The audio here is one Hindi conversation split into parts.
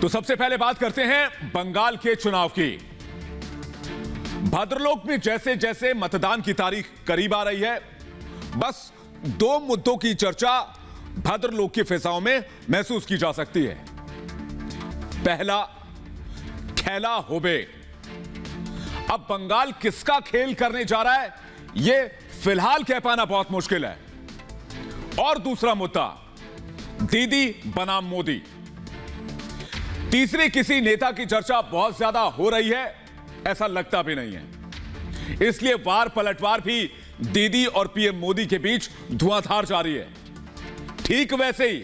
तो सबसे पहले बात करते हैं बंगाल के चुनाव की। भद्रलोक में जैसे जैसे मतदान की तारीख करीब आ रही है, बस दो मुद्दों की चर्चा भद्रलोक की फिजाओं में महसूस की जा सकती है। पहला, खेला होबे। अब बंगाल किसका खेल करने जा रहा है, यह फिलहाल कह पाना बहुत मुश्किल है। और दूसरा मुद्दा, दीदी बनाम मोदी। तीसरी किसी नेता की चर्चा बहुत ज्यादा हो रही है, ऐसा लगता भी नहीं है। इसलिए वार पलटवार भी दीदी और पीएम मोदी के बीच धुआंधार जारी है। ठीक वैसे ही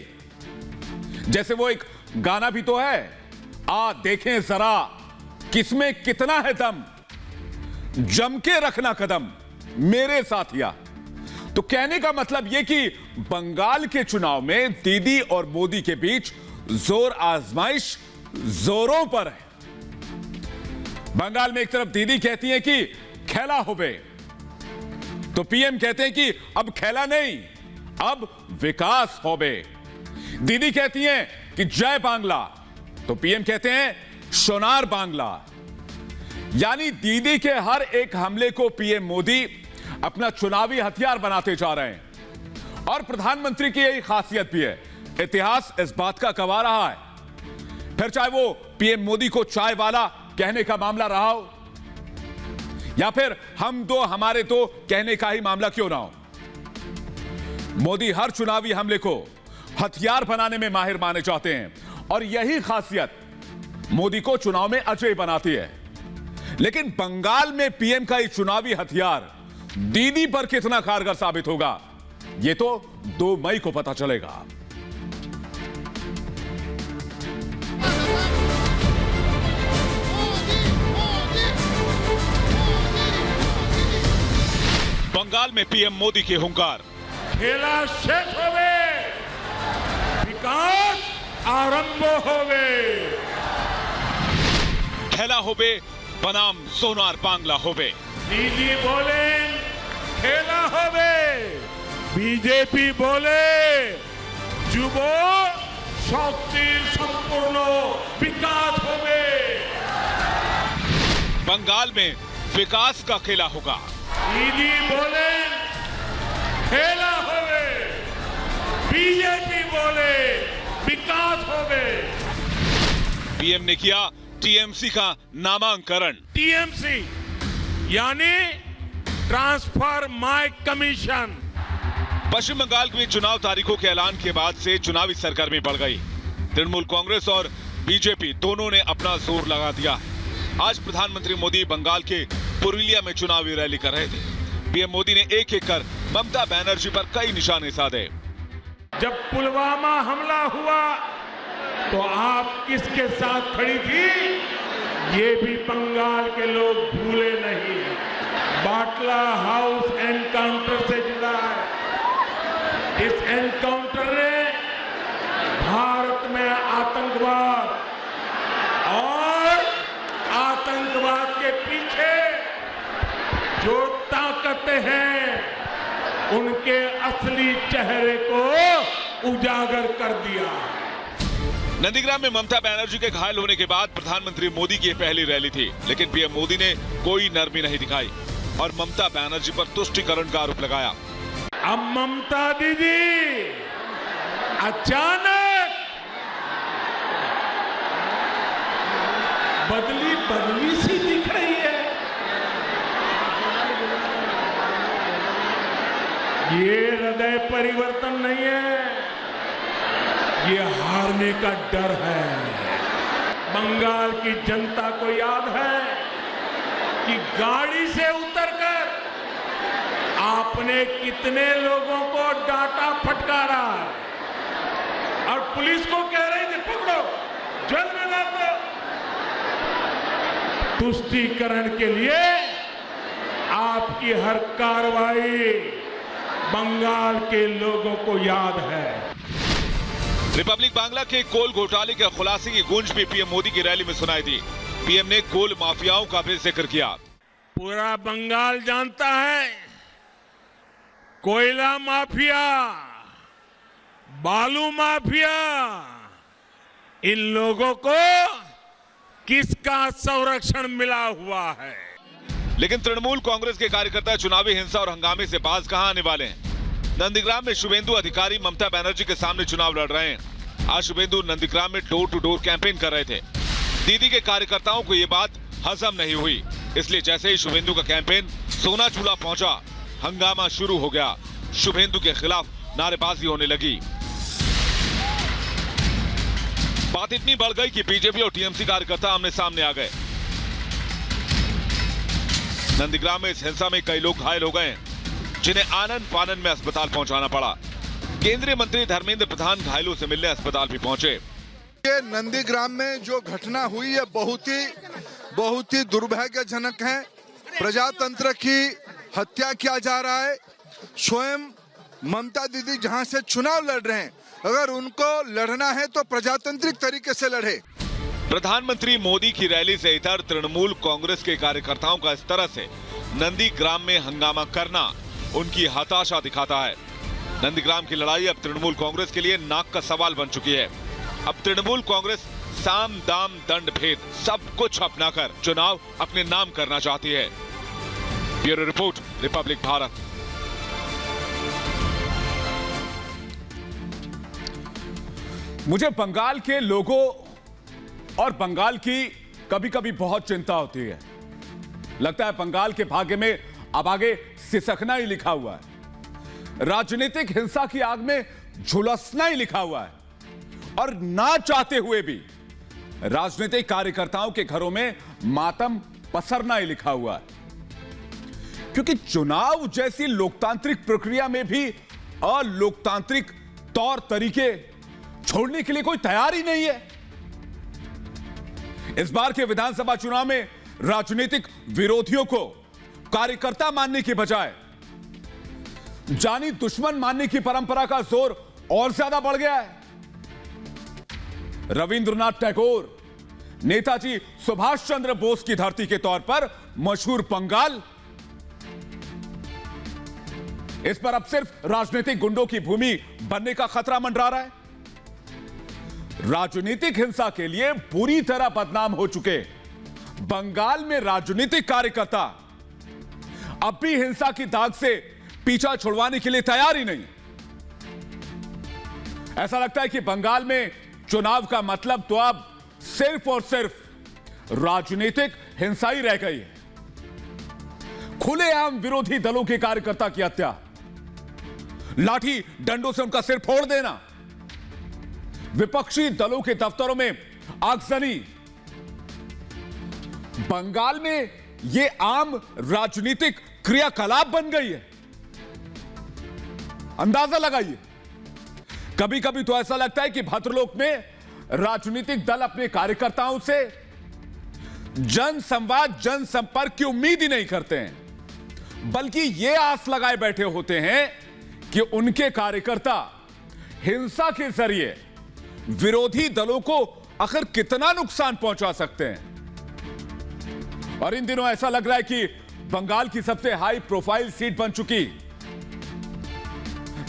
जैसे वो एक गाना भी तो है, आ देखें जरा किसमें कितना है दम, जम के रखना कदम मेरे साथिया। तो कहने का मतलब यह कि बंगाल के चुनाव में दीदी और मोदी के बीच जोर आजमाइश जोरों पर है। बंगाल में एक तरफ दीदी कहती है कि खेला होबे, तो पीएम कहते हैं कि अब खेला नहीं, अब विकास होबे। दीदी कहती हैं कि जय बांग्ला, तो पीएम कहते हैं सोनार बांग्ला। यानी दीदी के हर एक हमले को पीएम मोदी अपना चुनावी हथियार बनाते जा रहे हैं। और प्रधानमंत्री की यही खासियत भी है, इतिहास इस बात का गवाह रहा है। फिर चाहे वो पीएम मोदी को चाय वाला कहने का मामला रहा हो, या फिर हम दो हमारे दो कहने का ही मामला क्यों ना हो, मोदी हर चुनावी हमले को हथियार बनाने में माहिर माने जाते हैं। और यही खासियत मोदी को चुनाव में अजय बनाती है। लेकिन बंगाल में पीएम का ये चुनावी हथियार दीदी पर कितना कारगर साबित होगा, यह तो 2 मई को पता चलेगा। बंगाल में पीएम मोदी के हुंकार। खेला शेष होवे, विकास आरंभ होवे। खेला होबे बनाम सोनार बांग्ला होबे। दीदी बोले खेला होवे, बीजेपी बोले जुबो शक्तिर संपूर्ण विकास होवे। बंगाल में विकास का खेला होगा। दीदी बोले खेला होवे, बीजेपी बोले विकास होवे। पीएम ने किया टीएमसी का नामांकन। टीएमसी यानी ट्रांसफर माय कमीशन। पश्चिम बंगाल में चुनाव तारीखों के ऐलान के बाद से चुनावी सरगर्मी बढ़ गई। तृणमूल कांग्रेस और बीजेपी दोनों ने अपना जोर लगा दिया। आज प्रधानमंत्री मोदी बंगाल के पुरुलिया में चुनावी रैली कर रहे थे। पीएम मोदी ने एक एक कर ममता बनर्जी पर कई निशाने साधे। जब पुलवामा हमला हुआ तो आप किसके साथ खड़ी थी, ये भी बंगाल के लोग भूले नहीं। बाटला हाउस एनकाउंटर से जुड़ा है। इस एनकाउंटर ने भारत में आतंकवाद और आतंकवाद के पीछे जो ताकतें हैं, उनके असली चेहरे को उजागर कर दिया। नंदीग्राम में ममता बनर्जी के घायल होने के बाद प्रधानमंत्री मोदी की पहली रैली थी, लेकिन पीएम मोदी ने कोई नरमी नहीं दिखाई और ममता बनर्जी पर तुष्टीकरण का आरोप लगाया। अब ममता दीदी अचानक बदली सी दिख रही है। ये हृदय परिवर्तन नहीं है, ये हारने का डर है। बंगाल की जनता को याद है कि गाड़ी से उतरकर आपने कितने लोगों को डांटा फटकारा और पुलिस को कह रहे थे पकड़ो, जेल में डाल दो। तुष्टीकरण के लिए आपकी हर कार्रवाई बंगाल के लोगों को याद है। रिपब्लिक बांग्ला के कोल घोटाले के खुलासे की गूंज भी पीएम मोदी की रैली में सुनाई दी। पीएम ने कोल माफियाओं का भी जिक्र किया। पूरा बंगाल जानता है, कोयला माफिया, बालू माफिया, इन लोगों को किसका संरक्षण मिला हुआ है। लेकिन तृणमूल कांग्रेस के कार्यकर्ता चुनावी हिंसा और हंगामे से बाज कहां आने वाले हैं। नंदीग्राम में शुभेंदु अधिकारी ममता बनर्जी के सामने चुनाव लड़ रहे हैं। आज शुभेंदु नंदीग्राम में डोर टू डोर कैंपेन कर रहे थे। दीदी के कार्यकर्ताओं को ये बात हजम नहीं हुई, इसलिए जैसे ही शुभेंदु का कैंपेन सोनाचूड़ा पहुंचा, हंगामा शुरू हो गया। शुभेंदु के खिलाफ नारेबाजी होने लगी। बात इतनी बढ़ गई कि बीजेपी और टीएमसी कार्यकर्ता आमने सामने आ गए। नंदीग्राम में इस हिंसा में कई लोग घायल हो गए, जिन्हें आनन फानन में अस्पताल पहुंचाना पड़ा। केंद्रीय मंत्री धर्मेंद्र प्रधान घायलों से मिलने अस्पताल भी पहुंचे। ये नंदीग्राम में जो घटना हुई है बहुत ही दुर्भाग्यजनक है। प्रजातंत्र की हत्या किया जा रहा है। स्वयं ममता दीदी जहां से चुनाव लड़ रहे हैं, अगर उनको लड़ना है तो प्रजातांत्रिक तरीके से लड़े। प्रधानमंत्री मोदी की रैली से इतर तृणमूल कांग्रेस के कार्यकर्ताओं का इस तरह से नंदीग्राम में हंगामा करना उनकी हताशा दिखाता है। नंदीग्राम की लड़ाई अब तृणमूल कांग्रेस के लिए नाक का सवाल बन चुकी है। अब तृणमूल कांग्रेस साम दाम दंड भेद सब कुछ अपनाकर चुनाव अपने नाम करना चाहती है। Bureau report, Republic Bharat. मुझे बंगाल के लोगों और बंगाल की कभी कभी बहुत चिंता होती है। लगता है बंगाल के भाग्य में अब आगे सिसकना ही लिखा हुआ है, राजनीतिक हिंसा की आग में झुलसना ही लिखा हुआ है, और ना चाहते हुए भी राजनीतिक कार्यकर्ताओं के घरों में मातम पसरना ही लिखा हुआ है। क्योंकि चुनाव जैसी लोकतांत्रिक प्रक्रिया में भी अलोकतांत्रिक तौर तरीके छोड़ने के लिए कोई तैयार ही नहीं है। इस बार के विधानसभा चुनाव में राजनीतिक विरोधियों को कार्यकर्ता मानने की बजाय जानी दुश्मन मानने की परंपरा का जोर और ज्यादा बढ़ गया है। रविंद्रनाथ टैगोर, नेताजी सुभाष चंद्र बोस की धरती के तौर पर मशहूर बंगाल, इस पर अब सिर्फ राजनीतिक गुंडों की भूमि बनने का खतरा मंडरा रहा है। राजनीतिक हिंसा के लिए पूरी तरह बदनाम हो चुके बंगाल में राजनीतिक कार्यकर्ता अब भी हिंसा की दाग से पीछा छुड़वाने के लिए तैयार ही नहीं। ऐसा लगता है कि बंगाल में चुनाव का मतलब तो अब सिर्फ और सिर्फ राजनीतिक हिंसा ही रह गई है। खुलेआम विरोधी दलों के कार्यकर्ता की हत्या, लाठी डंडों से उनका सिर फोड़ देना, विपक्षी दलों के दफ्तरों में आगजनी, बंगाल में यह आम राजनीतिक क्रियाकलाप बन गई है। अंदाजा लगाइए, कभी कभी तो ऐसा लगता है कि भद्रलोक में राजनीतिक दल अपने कार्यकर्ताओं से जनसंवाद, जनसंपर्क की उम्मीद ही नहीं करते हैं, बल्कि यह आस लगाए बैठे होते हैं कि उनके कार्यकर्ता हिंसा के जरिए विरोधी दलों को आखिर कितना नुकसान पहुंचा सकते हैं। और इन दिनों ऐसा लग रहा है कि बंगाल की सबसे हाई प्रोफाइल सीट बन चुकी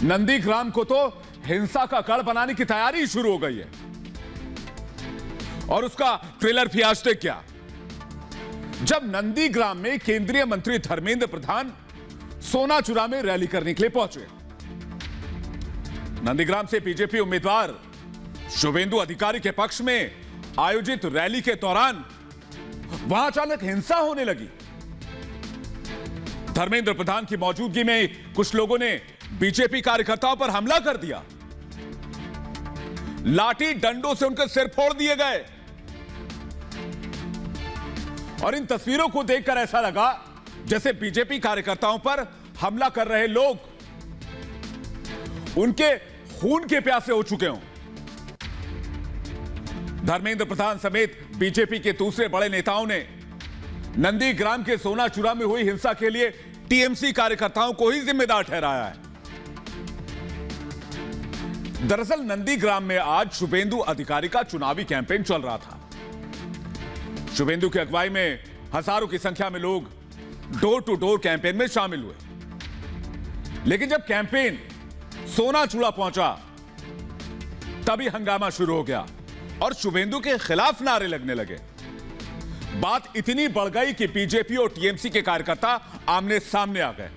नंदीग्राम को तो हिंसा का गढ़ बनाने की तैयारी शुरू हो गई है। और उसका ट्रेलर भी आज तक क्या, जब नंदीग्राम में केंद्रीय मंत्री धर्मेंद्र प्रधान सोनाचूड़ा में रैली करने के लिए पहुंचे। नंदीग्राम से बीजेपी उम्मीदवार शुभेंदु अधिकारी के पक्ष में आयोजित रैली के दौरान वहां अचानक हिंसा होने लगी। धर्मेंद्र प्रधान की मौजूदगी में कुछ लोगों ने बीजेपी कार्यकर्ताओं पर हमला कर दिया, लाठी डंडों से उनके सिर फोड़ दिए गए। और इन तस्वीरों को देखकर ऐसा लगा जैसे बीजेपी कार्यकर्ताओं पर हमला कर रहे लोग उनके खून के प्यासे हो चुके हों। धर्मेंद्र प्रधान समेत बीजेपी के दूसरे बड़े नेताओं ने नंदीग्राम के सोनाचूड़ा में हुई हिंसा के लिए टीएमसी कार्यकर्ताओं को ही जिम्मेदार ठहराया है। दरअसल नंदीग्राम में आज शुभेंदु अधिकारी का चुनावी कैंपेन चल रहा था। शुभेंदु की अगुवाई में हजारों की संख्या में लोग डोर टू डोर कैंपेन में शामिल हुए। लेकिन जब कैंपेन सोनाचूड़ा पहुंचा तभी हंगामा शुरू हो गया। और शुभेंदु के खिलाफ नारे लगने लगे। बात इतनी बढ़ गई कि बीजेपी और टीएमसी के कार्यकर्ता आमने सामने आ गए।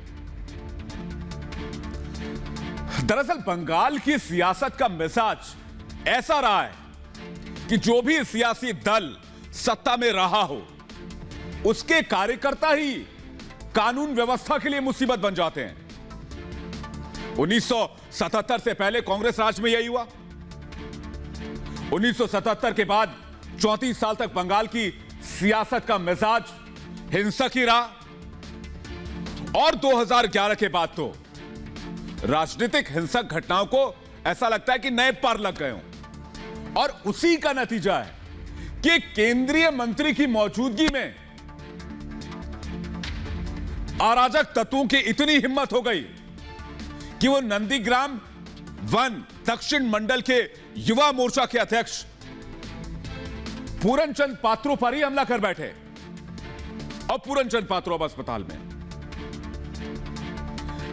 दरअसल बंगाल की सियासत का मिजाज ऐसा रहा है कि जो भी सियासी दल सत्ता में रहा हो, उसके कार्यकर्ता ही कानून व्यवस्था के लिए मुसीबत बन जाते हैं। 1977 से पहले कांग्रेस राज में यही हुआ। 1977 के बाद 34 साल तक बंगाल की सियासत का मिजाज हिंसक ही रहा और 2011 के बाद तो राजनीतिक हिंसक घटनाओं को ऐसा लगता है कि नए पर लग गए हों। और उसी का नतीजा है कि केंद्रीय मंत्री की मौजूदगी में अराजक तत्वों की इतनी हिम्मत हो गई कि वो नंदीग्राम वन दक्षिण मंडल के युवा मोर्चा के अध्यक्ष पूरनचंद पात्रों पर ही हमला कर बैठे। और पूरनचंद पात्रों अब अस्पताल में।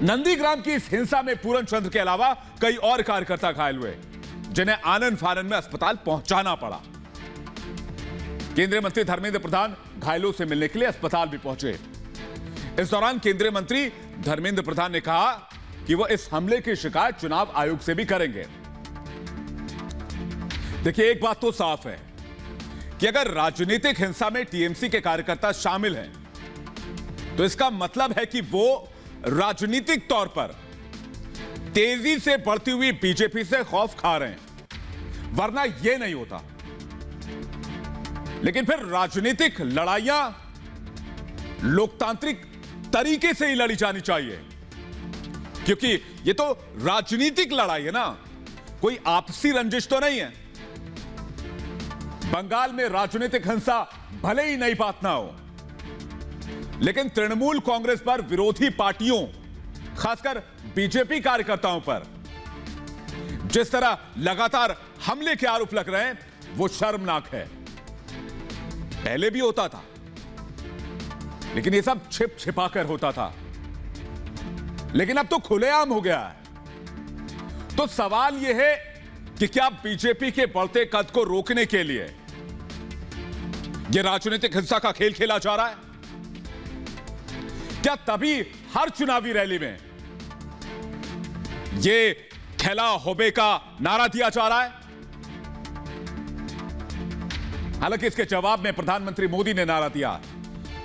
नंदीग्राम की इस हिंसा में पूरनचंद के अलावा कई और कार्यकर्ता घायल हुए, जिन्हें आनन फानन में अस्पताल पहुंचाना पड़ा। केंद्रीय मंत्री धर्मेंद्र प्रधान घायलों से मिलने के लिए अस्पताल भी पहुंचे। इस दौरान केंद्रीय मंत्री धर्मेंद्र प्रधान ने कहा कि वह इस हमले की शिकायत चुनाव आयोग से भी करेंगे। देखिए, एक बात तो साफ है कि अगर राजनीतिक हिंसा में टीएमसी के कार्यकर्ता शामिल हैं, तो इसका मतलब है कि वो राजनीतिक तौर पर तेजी से बढ़ती हुई बीजेपी से खौफ खा रहे हैं, वरना यह नहीं होता। लेकिन फिर राजनीतिक लड़ाइयां लोकतांत्रिक तरीके से ही लड़ी जानी चाहिए, क्योंकि यह तो राजनीतिक लड़ाई है ना, कोई आपसी रंजिश तो नहीं है। बंगाल में राजनीतिक हिंसा भले ही नई बात ना हो, लेकिन तृणमूल कांग्रेस पर विरोधी पार्टियों, खासकर बीजेपी कार्यकर्ताओं पर जिस तरह लगातार हमले के आरोप लग रहे हैं, वो शर्मनाक है। पहले भी होता था, लेकिन ये सब छिप छिपाकर होता था, लेकिन अब तो खुलेआम हो गया है। तो सवाल यह है कि क्या बीजेपी के बढ़ते कद को रोकने के लिए यह राजनीतिक हिंसा का खेल खेला जा रहा है? क्या तभी हर चुनावी रैली में यह खेला होबे का नारा दिया जा रहा है? हालांकि इसके जवाब में प्रधानमंत्री मोदी ने नारा दिया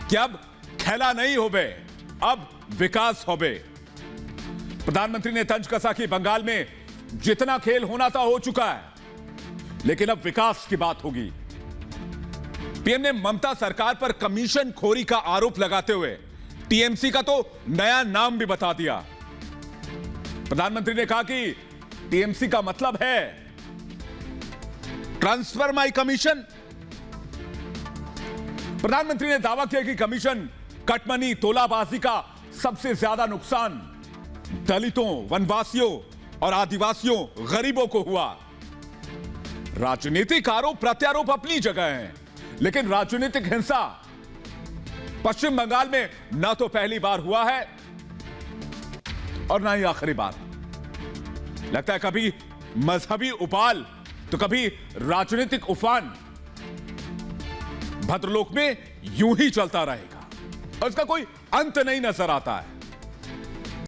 कि अब खेला नहीं होबे, अब विकास होबे। प्रधानमंत्री ने तंज कसा कि बंगाल में जितना खेल होना था हो चुका है, लेकिन अब विकास की बात होगी। पीएम ने ममता सरकार पर कमीशन खोरी का आरोप लगाते हुए टीएमसी का तो नया नाम भी बता दिया। प्रधानमंत्री ने कहा कि टीएमसी का मतलब है ट्रांसफर माई कमीशन। प्रधानमंत्री ने दावा किया कि कमीशन कटमनी तोलाबाजी का सबसे ज्यादा नुकसान दलितों, वनवासियों और आदिवासियों, गरीबों को हुआ। राजनीतिक आरोप प्रत्यारोप अपनी जगह हैं, लेकिन राजनीतिक हिंसा पश्चिम बंगाल में ना तो पहली बार हुआ है और ना ही आखिरी बार। लगता है कभी मजहबी उपाल तो कभी राजनीतिक उफान भद्रलोक में यूं ही चलता रहेगा और इसका कोई अंत नहीं नजर आता है।